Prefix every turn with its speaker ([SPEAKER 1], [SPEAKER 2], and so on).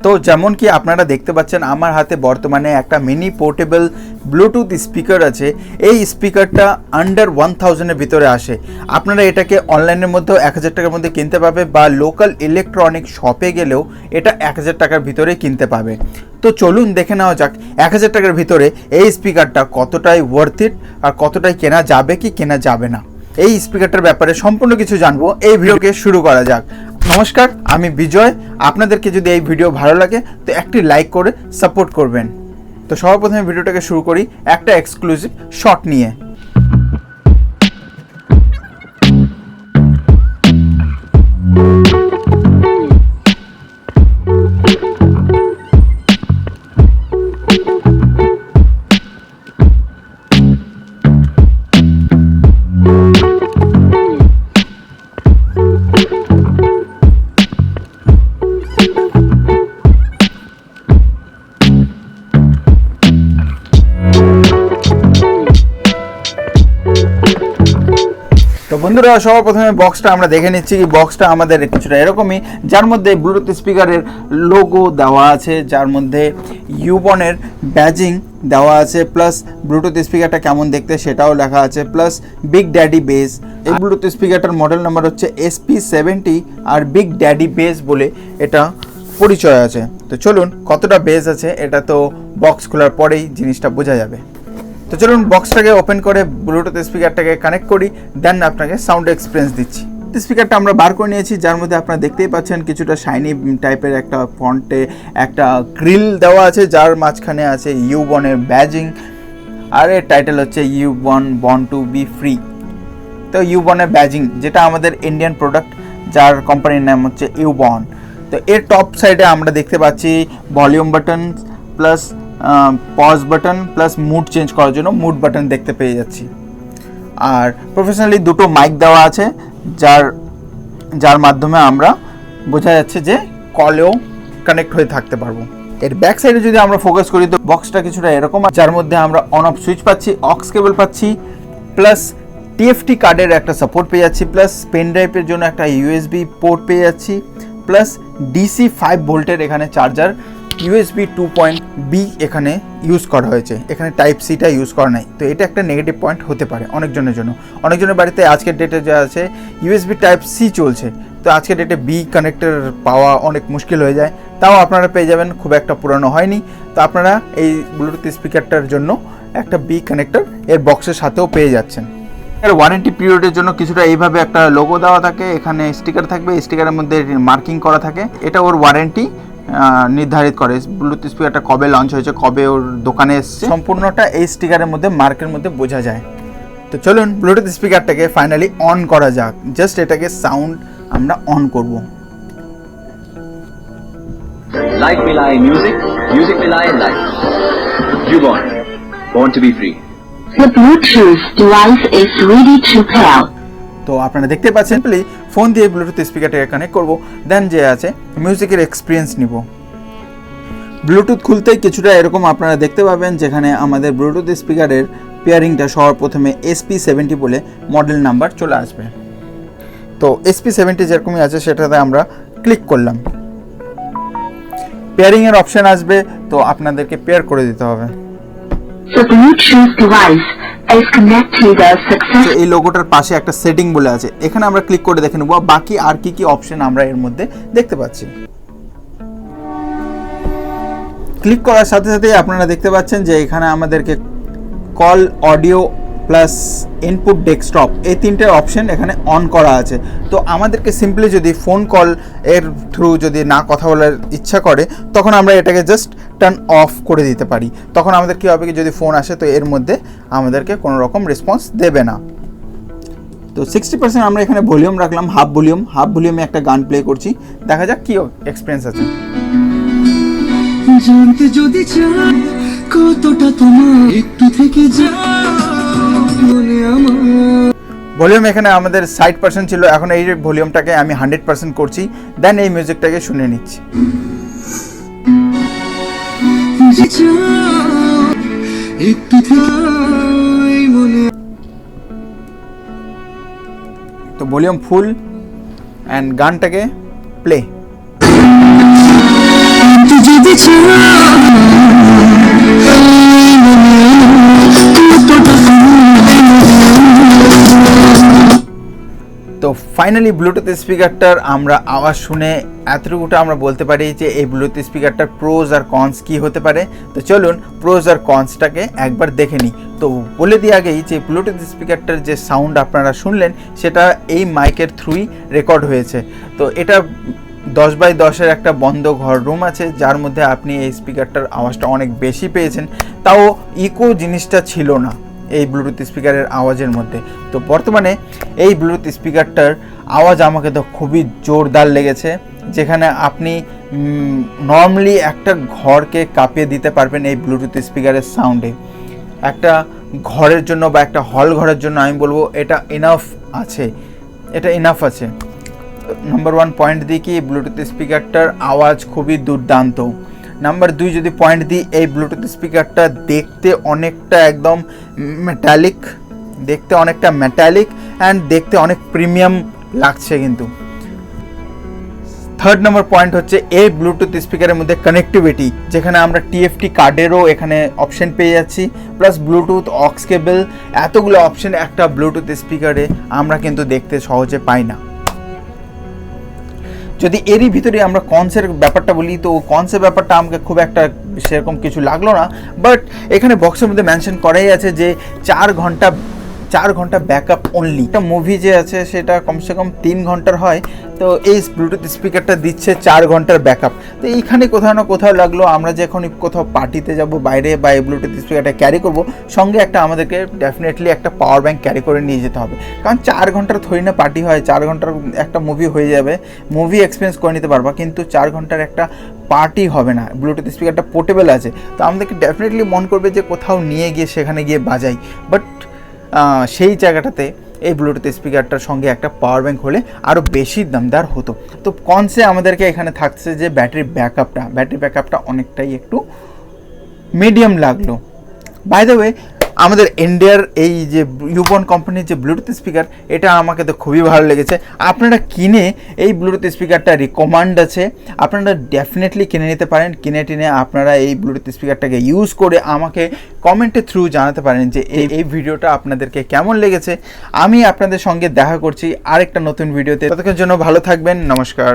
[SPEAKER 1] তো যেমন কি আপনারা দেখতে পাচ্ছেন আমার হাতে বর্তমানে একটা মিনি পোর্টেবল ব্লুটুথ স্পিকার আছে। এই স্পিকারটা আন্ডার 1000-এর ভিতরে আসে। আপনারা এটাকে অনলাইনের মধ্যেও 1000 টাকার মধ্যে কিনতে পাবে, বা লোকাল ইলেকট্রনিক শপে গেলেও এটা 1000 টাকার ভিতরে কিনতে পাবে। তো চলুন দেখে নেওয়া যাক 1000 টাকার ভিতরে এই স্পিকারটা কতটাই ওয়ার্থ ইট, আর কতটাই কেনা যাবে কি কেনা যাবে না। এই স্পিকারটার ব্যাপারে সম্পূর্ণ কিছু জানবো। এই ভিডিওকে শুরু করা যাক। নমস্কার, আমি বিজয়। আপনাদেরকে যদি এই ভিডিও ভালো লাগে তো একটি লাইক করে সাপোর্ট করবেন। তো সর্বপ্রথমে ভিডিওটাকে শুরু করি একটা এক্সক্লুসিভ শট নিয়ে। তো বন্ধুরা, সর্বপ্রথমে বক্সটা আমরা দেখে নিচ্ছি। বক্সটা আমাদের কিছুটা এরকমই, যার মধ্যে ব্লুটুথ স্পিকারের লোগো দেওয়া আছে, যার মধ্যে ইউবনের ব্যাজিং দেওয়া আছে, প্লাস ব্লুটুথ স্পিকারটা কেমন দেখতে সেটাও লেখা আছে, প্লাস বিগ ড্যাডি বেস। এই ব্লুটুথ স্পিকারটার মডেল নাম্বার হচ্ছে SP70 আর বিগ ড্যাডি বেস বলে এটা পরিচয় আছে। তো চলুন কতটা বেস আছে এটা তো বক্স খোলার পরেই জিনিসটা বোঝা যাবে। তো চলুন বক্সটাকে ওপেন করে ব্লুটুথ স্পিকারটাকে কানেক্ট করি, দেন আপনাকে সাউন্ড এক্সপিরিয়েন্স দিচ্ছি। স্পিকারটা আমরা বার করে নিয়েছি, যার মধ্যে আপনারা দেখতেই পাচ্ছেন কিছুটা শাইনি টাইপের একটা ফন্টে একটা গ্রিল দেওয়া আছে, যার মাঝখানে আছে ইউবনের ব্যাজিং, আর এর টাইটেল হচ্ছে ইউবন বর্ন টু বি ফ্রি। তো ইউবনের ব্যাজিং, যেটা আমাদের ইন্ডিয়ান প্রোডাক্ট, যার কোম্পানির নাম হচ্ছে ইউবন। তো এর টপ সাইডে আমরা দেখতে পাচ্ছি volume button plus pause button plus mood change করার জন্য মুড বাটন দেখতে পেয়ে যাচ্ছি। আর প্রফেশনালি দুটো মাইক দেওয়া আছে, যার মাধ্যমে আমরা বোঝা যাচ্ছে যে কলেও কানেক্ট হয়ে থাকতে পারবো। এর ব্যাক সাইডে যদি আমরা ফোকাস করি তো বক্সটা কিছুটা এরকম, যার মধ্যে আমরা অন অফ সুইচ পাচ্ছি, অক্স কেবল পাচ্ছি, প্লাস TFT কার্ডের একটা সাপোর্ট পেয়ে যাচ্ছি, প্লাস পেন ড্রাইভের জন্য একটা USB পোর্ট পেয়ে যাচ্ছি, প্লাস DC 5 ভোল্টের এখানে চার্জার, USB 2.B এখানে ইউজ করা হয়েছে। এখানে টাইপ সিটা ইউজ করা নাই। তো এটা একটা নেগেটিভ পয়েন্ট হতে পারে অনেকজনের জন্য। অনেকজনের বাড়িতে আজকের ডেটে যা আছে USB টাইপ সি চলছে, তো আজকের ডেটে B কানেক্টর পাওয়া অনেক মুশকিল হয়ে যায়। তাও আপনারা পেয়ে যাবেন, খুব একটা পুরানো হয়নি। তো আপনারা এই ব্লুটুথ স্পিকারটার জন্য একটা B কানেক্টর এর বক্সের সাথেও পেয়ে যাচ্ছেন। এর ওয়ারেন্টি পিরিয়ডের জন্য কিছুটা এইভাবে একটা লোগো দেওয়া থাকে, এখানে স্টিকার থাকবে, স্টিকারের মধ্যে মার্কিং করা থাকে। এটা ওর ওয়ারেন্টি নির্ধারিত করে ব্লুটুথ স্পিকারটা কবে লঞ্চ হয়েছে, কবে ওর দোকানে এসছে, সম্পূর্ণটা এই স্টিকারের মধ্যে মার্কের মধ্যে বোঝা যায়। তো চলুন ব্লুটুথ স্পিকারটাকে ফাইনালি অন করা যাক। জাস্ট এটাকে সাউন্ড আমরা অন করব।
[SPEAKER 2] লাইফ মিলায় মিউজিক, মিউজিক মিলায় লাইফ। ইউবন born to be free.
[SPEAKER 3] The Bluetooth device is ready to pair.
[SPEAKER 1] তো আপনারা দেখতে পাচ্ছেন, ফোন দিয়ে ব্লুটুথ স্পিকারটাকে কানেক্ট করব, দেন যে আছে মিউজিকের এক্সপিরিয়েন্স নিব। ব্লুটুথ খুলতেই কিছুটা এরকম আপনারা দেখতে পাবেন, যেখানে আমাদের ব্লুটুথ স্পিকারের পেয়ারিংটা সর্বপ্রথমে SP70 বলে মডেল নাম্বার চলে আসবে। তো SP70 যেরকমই আছে সেটাতে আমরা ক্লিক করলাম, পেয়ারিংয়ের অপশান আসবে। তো আপনাদেরকে পেয়ার করে দিতে হবে।
[SPEAKER 3] The Bluetooth device is connected successfully.
[SPEAKER 1] এই লোগোটার পাশে একটা সেটিং বলে আছে, এখানে আমরা ক্লিক করে দেখে নেব বাকি আর কি অপশন আমরা এর মধ্যে দেখতে পাচ্ছি। ক্লিক করার সাথে সাথে আপনারা দেখতে পাচ্ছেন যে এখানে আমাদেরকে call, audio plus input desktop, এই তিনটে অপশন এখানে অন করা আছে। তো আমাদেরকে সিম্পলি যদি ফোন কল এর থ্রু যদি না কথা বলার ইচ্ছা করে, তখন আমরা এটাকে জাস্ট টার্ন অফ করে দিতে পারি। তখন আমাদের কী হবে কি, যদি ফোন আসে তো এর মধ্যে আমাদেরকে কোনো রকম রেসপন্স দেবে না। তো 60% আমরা এখানে ভলিউম রাখলাম, হাফ ভলিউমে একটা গান প্লে করছি, দেখা যাক কী এক্সপিরিয়েন্স আছে।
[SPEAKER 4] জানতে যদি চাই কতটা তোমার একটু থেকে যা মনে আমার।
[SPEAKER 1] ভলিউম এখানে আমাদের 60% ছিল, এখন এই ভলিউমটাকে আমি 100% করছি, দেন এই মিউজিকটাকে শুনে নিচ্ছি।
[SPEAKER 4] একটু মনে।
[SPEAKER 1] তো ভলিউম ফুল অ্যান্ড গানটাকে প্লে। ফাইনালি ব্লুটুথ স্পিকারটার আমরা আওয়াজ শুনে এতটুকুটা আমরা বলতে পারি যে এই ব্লুটুথ স্পিকারটার প্রোজ আর কনস কী হতে পারে। তো চলুন প্রোজ আর কনসটাকে একবার দেখে নিই। তো বলে দিয়ে আগেই যে ব্লুটুথ স্পিকারটার যে সাউন্ড আপনারা শুনলেন সেটা এই মাইকের থ্রুই রেকর্ড হয়েছে। তো এটা 10x10 একটা বন্ধ ঘর রুম আছে, যার মধ্যে আপনি এই স্পিকারটার আওয়াজটা অনেক বেশি পেয়েছেন, তাও ইকো জিনিসটা ছিল না এই ব্লুটুথ স্পিকারের আওয়াজের মধ্যে। তো বর্তমানে এই ব্লুটুথ স্পিকারটার আওয়াজ আমাকে তো খুবই জোরদার লেগেছে, যেখানে আপনি নর্মালি একটা ঘরকে কাঁপিয়ে দিতে পারবেন এই ব্লুটুথ স্পিকারের সাউন্ডে। একটা ঘরের জন্য বা একটা হল ঘরের জন্য আমি বলবো এটা ইনাফ আছে, এটা ইনাফ আছে। নাম্বার 1 পয়েন্ট দিই কি ব্লুটুথ স্পিকারটার আওয়াজ খুবই দুর্দান্ত। নাম্বার 2 যদি পয়েন্ট দিই, এই ব্লুটুথ স্পিকারটা দেখতে অনেকটা একদম মেটালিক, অ্যান্ড দেখতে অনেক প্রিমিয়াম লাগছে কিন্তু। থার্ড নাম্বার পয়েন্ট হচ্ছে এই ব্লুটুথ স্পিকারের মধ্যে কানেক্টিভিটি, যেখানে আমরা টিএফটি কার্ডেরও এখানে অপশন পেয়ে যাচ্ছি, প্লাস ব্লুটুথ অক্স কেবল, এতগুলো অপশন একটা ব্লুটুথ স্পিকারে আমরা কিন্তু দেখতে সহজে পাই না। যদি এরই ভিতরে আমরা কনসের ব্যাপারটা বলি, তো কনসের ব্যাপারটা আমাকে খুব একটা সেরকম কিছু লাগলো না, বাট এখানে বক্সের মধ্যে মেনশন করাই আছে যে 4 ঘন্টা ব্যাকআপ অনলি। একটা মুভি যে আছে সেটা কমসে কম 3 ঘন্টার হয়, তো এই ব্লুটুথ স্পিকারটা দিচ্ছে 4 ঘন্টার ব্যাকআপ। তো এইখানে কোথাও না কোথাও লাগলো, আমরা যখন কোথাও পার্টিতে যাব বাইরে বা এই ব্লুটুথ স্পিকারটা ক্যারি করব, সঙ্গে একটা আমাদেরকে ডেফিনেটলি একটা পাওয়ার ব্যাঙ্ক ক্যারি করে নিয়ে যেতে হবে, কারণ 4 ঘন্টার থরি না পার্টি হয়, 4 ঘন্টার একটা মুভি হয়ে যাবে, মুভি এক্সপিরিয়েন্স করে নিতে পারবা, কিন্তু 4 ঘন্টার একটা পার্টি হবে না। ব্লুটুথ স্পিকারটা পোর্টেবল আছে, তো আমাদেরকে ডেফিনেটলি মন করবে যে কোথাও নিয়ে গিয়ে সেখানে গিয়ে বাজাই, বাট সেই জায়গাটাতে এই ব্লুটুথ স্পিকারটার সঙ্গে একটা পাওয়ার ব্যাঙ্ক হলে আরও বেশি দামদার হতো। তো কনসে আমাদেরকে এখানে থাকছে যে ব্যাটারি ব্যাকআপটা অনেকটাই একটু মিডিয়াম লাগলো। বাই দ্য ওয়ে, আমাদের ইন্ডিয়ার এই যে ইউবন কোম্পানির যে ব্লুটুথ স্পিকার, এটা আমাকে তো খুবই ভালো লেগেছে। আপনারা কিনে এই ব্লুটুথ স্পিকারটা রিকমেন্ড আছে, আপনারা ডেফিনেটলি কিনে নিতে পারেন। কিনে আপনারা এই ব্লুটুথ স্পিকারটাকে ইউজ করে আমাকে কমেন্টের থ্রু জানাতে পারেন যে এই ভিডিওটা আপনাদেরকে কেমন লেগেছে। আমি আপনাদের সঙ্গে দেখা করছি আরেকটা নতুন ভিডিওতে, ততক্ষণের জন্য ভালো থাকবেন, নমস্কার।